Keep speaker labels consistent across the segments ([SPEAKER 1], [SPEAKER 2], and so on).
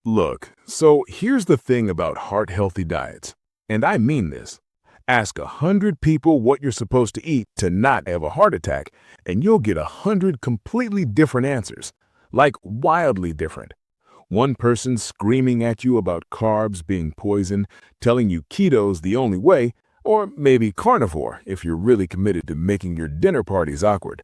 [SPEAKER 1] Look, so here's the thing about heart-healthy diets, and I mean this. Ask 100 people what you're supposed to eat to not have a heart attack, and you'll get 100 completely different answers, like wildly different. One person screaming at you about carbs being poison, telling you keto's the only way, or maybe carnivore if you're really committed to making your dinner parties awkward.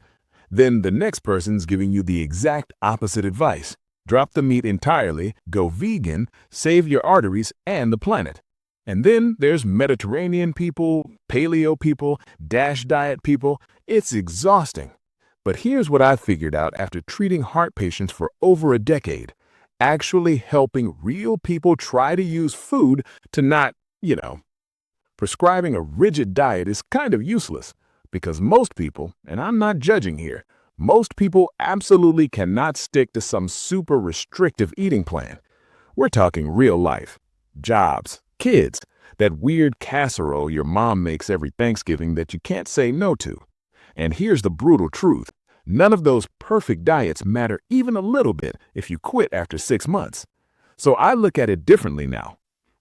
[SPEAKER 1] Then the next person's giving you the exact opposite advice. Drop the meat entirely, go vegan, save your arteries and the planet. And then there's Mediterranean people, paleo people, DASH diet people. It's exhausting. But here's what I figured out after treating heart patients for over a decade. Actually helping real people try to use food to not. Prescribing a rigid diet is kind of useless because most people, and I'm not judging here, most people absolutely cannot stick to some super restrictive eating plan. We're talking real life, jobs, kids, that weird casserole your mom makes every Thanksgiving that you can't say no to. And here's the brutal truth. None of those perfect diets matter even a little bit if you quit after 6 months. So I look at it differently now.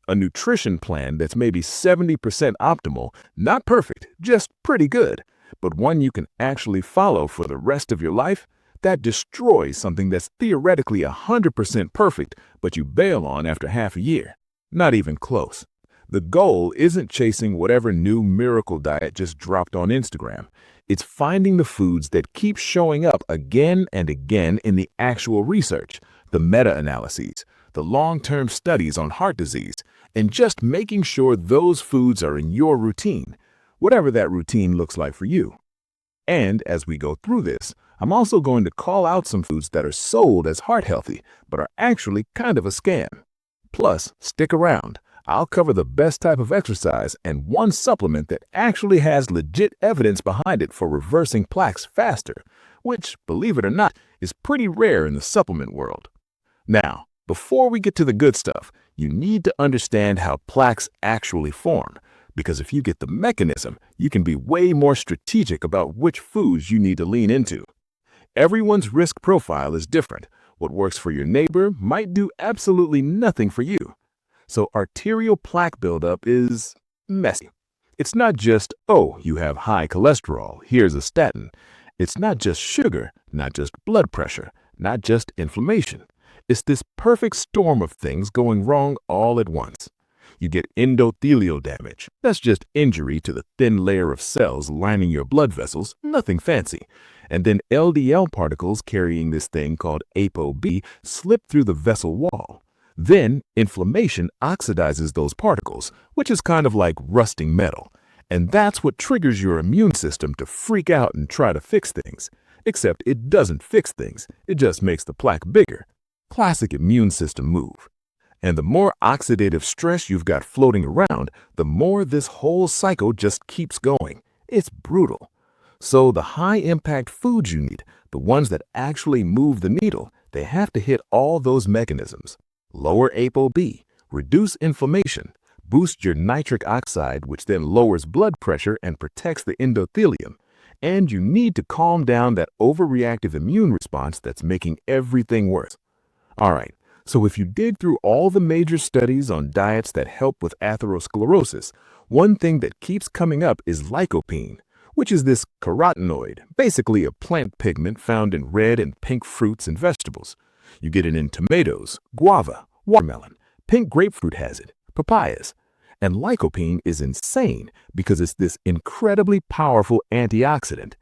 [SPEAKER 1] A nutrition plan that's maybe 70% optimal, not perfect, just pretty good, but one you can actually follow for the rest of your life, that destroys something that's theoretically 100% perfect, but you bail on after half a year. Not even close. The goal isn't chasing whatever new miracle diet just dropped on Instagram. It's finding the foods that keep showing up again and again in the actual research, the meta-analyses, the long-term studies on heart disease, and just making sure those foods are in your routine, whatever that routine looks like for you. And as we go through this, I'm also going to call out some foods that are sold as heart healthy, but are actually kind of a scam. Plus, stick around. I'll cover the best type of exercise and one supplement that actually has legit evidence behind it for reversing plaques faster, which, believe it or not, is pretty rare in the supplement world. Now, before we get to the good stuff, you need to understand how plaques actually form, because if you get the mechanism, you can be way more strategic about which foods you need to lean into. Everyone's risk profile is different. What works for your neighbor might do absolutely nothing for you. So arterial plaque buildup is messy. It's not just, oh, you have high cholesterol, here's a statin. It's not just sugar, not just blood pressure, not just inflammation. It's this perfect storm of things going wrong all at once. You get endothelial damage. That's just injury to the thin layer of cells lining your blood vessels, nothing fancy. And then LDL particles carrying this thing called ApoB slip through the vessel wall. Then inflammation oxidizes those particles, which is kind of like rusting metal. And that's what triggers your immune system to freak out and try to fix things. Except it doesn't fix things, it just makes the plaque bigger. Classic immune system move. And the more oxidative stress you've got floating around, the more this whole cycle just keeps going. It's brutal. So the high-impact foods you need, the ones that actually move the needle, they have to hit all those mechanisms. Lower ApoB, reduce inflammation, boost your nitric oxide, which then lowers blood pressure and protects the endothelium. And you need to calm down that overreactive immune response that's making everything worse. All right, so if you dig through all the major studies on diets that help with atherosclerosis, one thing that keeps coming up is lycopene, which is this carotenoid, basically a plant pigment found in red and pink fruits and vegetables. You get it in tomatoes, guava, watermelon, pink grapefruit has it, papayas. And lycopene is insane because it's this incredibly powerful antioxidant.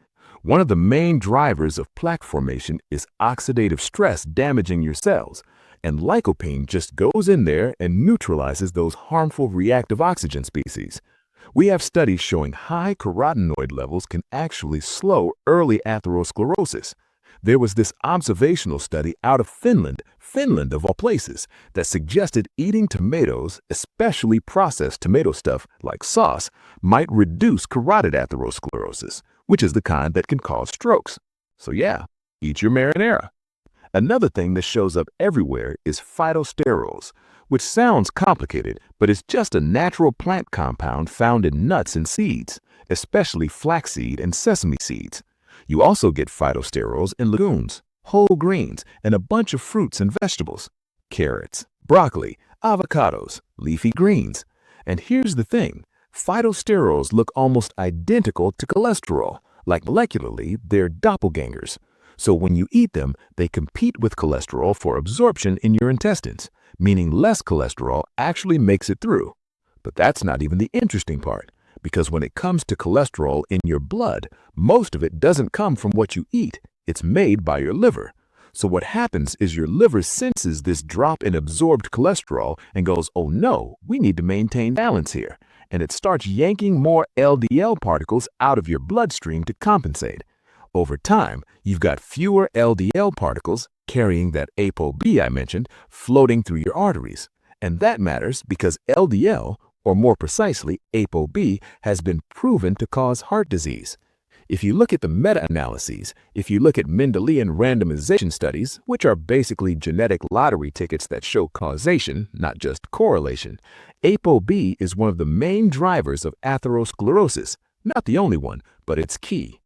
[SPEAKER 1] One of the main drivers of plaque formation is oxidative stress damaging your cells, and lycopene just goes in there and neutralizes those harmful reactive oxygen species. We have studies showing high carotenoid levels can actually slow early atherosclerosis. There was this observational study out of Finland of all places, that suggested eating tomatoes, especially processed tomato stuff like sauce, might reduce carotid atherosclerosis, which is the kind that can cause strokes. So yeah, eat your marinara. Another thing that shows up everywhere is phytosterols, which sounds complicated, but it's just a natural plant compound found in nuts and seeds, especially flaxseed and sesame seeds. You also get phytosterols in legumes, whole grains, and a bunch of fruits and vegetables. Carrots, broccoli, avocados, leafy greens. And here's the thing, phytosterols look almost identical to cholesterol, like molecularly they're doppelgangers. So when you eat them, they compete with cholesterol for absorption in your intestines, meaning less cholesterol actually makes it through. But that's not even the interesting part, because when it comes to cholesterol in your blood, most of it doesn't come from what you eat, it's made by your liver. So what happens is your liver senses this drop in absorbed cholesterol and goes, oh no, we need to maintain balance here. And it starts yanking more LDL particles out of your bloodstream to compensate. Over time, you've got fewer LDL particles carrying that ApoB I mentioned floating through your arteries. And that matters because LDL, or more precisely, ApoB, has been proven to cause heart disease. If you look at the meta-analyses, if you look at Mendelian randomization studies, which are basically genetic lottery tickets that show causation, not just correlation, ApoB is one of the main drivers of atherosclerosis. Not the only one, but it's key.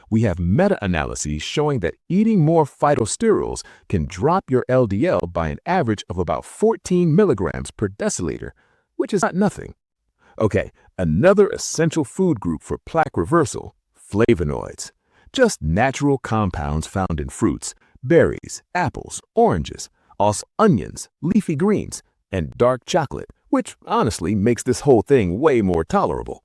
[SPEAKER 1] We have meta-analyses showing that eating more phytosterols can drop your LDL by an average of about 14 milligrams per deciliter, which is not nothing. Okay, another essential food group for plaque reversal, flavonoids. Just natural compounds found in fruits, berries, apples, oranges, also onions, leafy greens, and dark chocolate, which honestly makes this whole thing way more tolerable.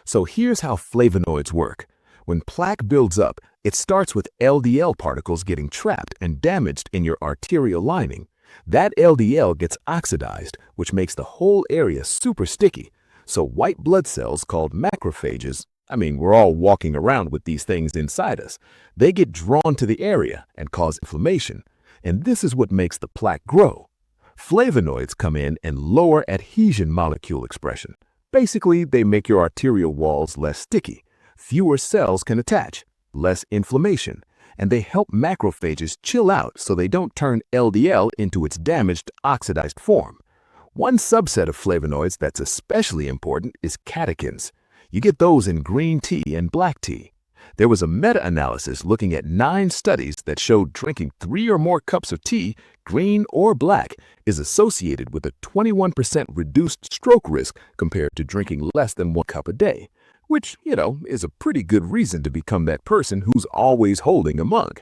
[SPEAKER 1] So here's how flavonoids work. When plaque builds up, it starts with LDL particles getting trapped and damaged in your arterial lining. That LDL gets oxidized, which makes the whole area super sticky. So white blood cells called macrophages, we're all walking around with these things inside us. They get drawn to the area and cause inflammation. And this is what makes the plaque grow. Flavonoids come in and lower adhesion molecule expression. Basically, they make your arterial walls less sticky. Fewer cells can attach, less inflammation, and they help macrophages chill out so they don't turn LDL into its damaged, oxidized form. One subset of flavonoids that's especially important is catechins. You get those in green tea and black tea. There was a meta-analysis looking at 9 studies that showed drinking 3 or more cups of tea, green or black, is associated with a 21% reduced stroke risk compared to drinking less than 1 cup a day. Which, is a pretty good reason to become that person who's always holding a mug.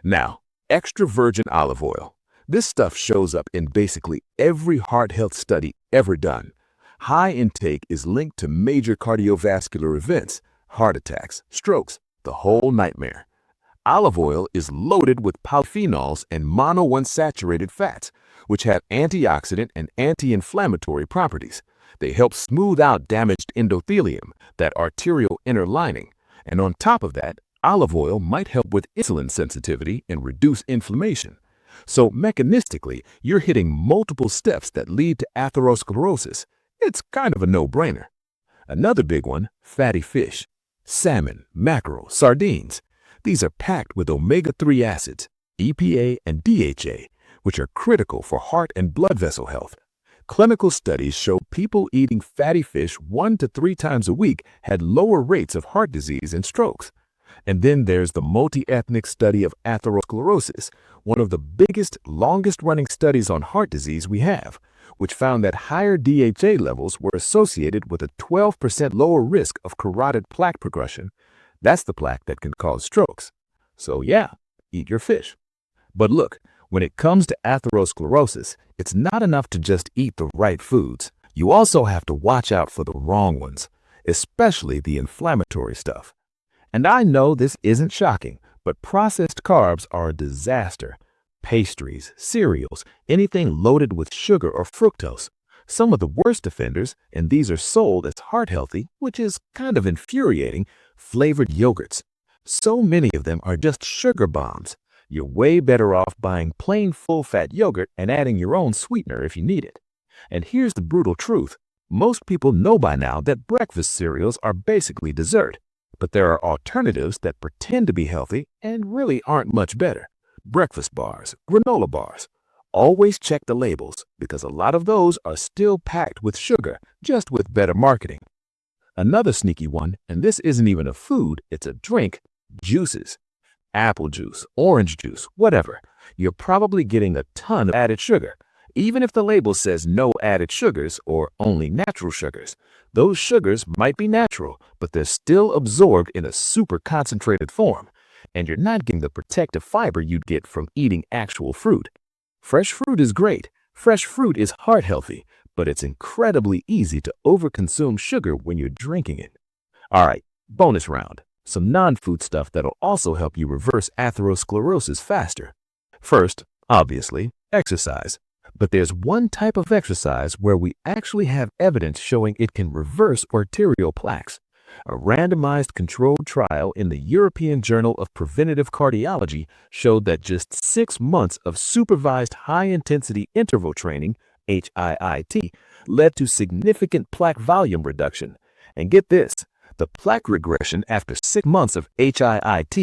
[SPEAKER 1] Now, extra virgin olive oil. This stuff shows up in basically every heart health study ever done. High intake is linked to major cardiovascular events, heart attacks, strokes, the whole nightmare. Olive oil is loaded with polyphenols and monounsaturated fats, which have antioxidant and anti-inflammatory properties. They help smooth out damaged endothelium, that arterial inner lining. And on top of that, olive oil might help with insulin sensitivity and reduce inflammation. So mechanistically, you're hitting multiple steps that lead to atherosclerosis. It's kind of a no-brainer. Another big one, fatty fish. Salmon, mackerel, sardines. These are packed with omega-3 acids, EPA and DHA, which are critical for heart and blood vessel health. Clinical studies show people eating fatty fish 1 to 3 times a week had lower rates of heart disease and strokes. And then there's the multi-ethnic study of atherosclerosis, one of the biggest, longest-running studies on heart disease we have, which found that higher DHA levels were associated with a 12% lower risk of carotid plaque progression. That's the plaque that can cause strokes. So yeah, eat your fish. But look, when it comes to atherosclerosis, it's not enough to just eat the right foods. You also have to watch out for the wrong ones, especially the inflammatory stuff. And I know this isn't shocking, but processed carbs are a disaster. Pastries, cereals, anything loaded with sugar or fructose. Some of the worst offenders, and these are sold as heart healthy, which is kind of infuriating, flavored yogurts. So many of them are just sugar bombs. You're way better off buying plain full-fat yogurt and adding your own sweetener if you need it. And here's the brutal truth. Most people know by now that breakfast cereals are basically dessert, but there are alternatives that pretend to be healthy and really aren't much better. Breakfast bars, granola bars. Always check the labels because a lot of those are still packed with sugar, just with better marketing. Another sneaky one, and this isn't even a food, it's a drink, juices. Apple juice, orange juice, whatever. You're probably getting a ton of added sugar.
[SPEAKER 2] Even if the label says no added sugars or only natural sugars, those sugars might be natural, but they're still absorbed in a super concentrated form, and you're not getting the protective fiber you'd get from eating actual fruit. Fresh fruit is great. Fresh fruit is heart healthy, but it's incredibly easy to overconsume sugar when you're drinking it. All right, bonus round. Some non-food stuff that'll also help you reverse atherosclerosis faster. First, obviously, exercise. But there's one type of exercise where we actually have evidence showing it can reverse arterial plaques. A randomized controlled trial in the European Journal of Preventive Cardiology showed that just 6 months of supervised high-intensity interval training, HIIT, led to significant plaque volume reduction. And get this, the plaque regression after 6 months of HIIT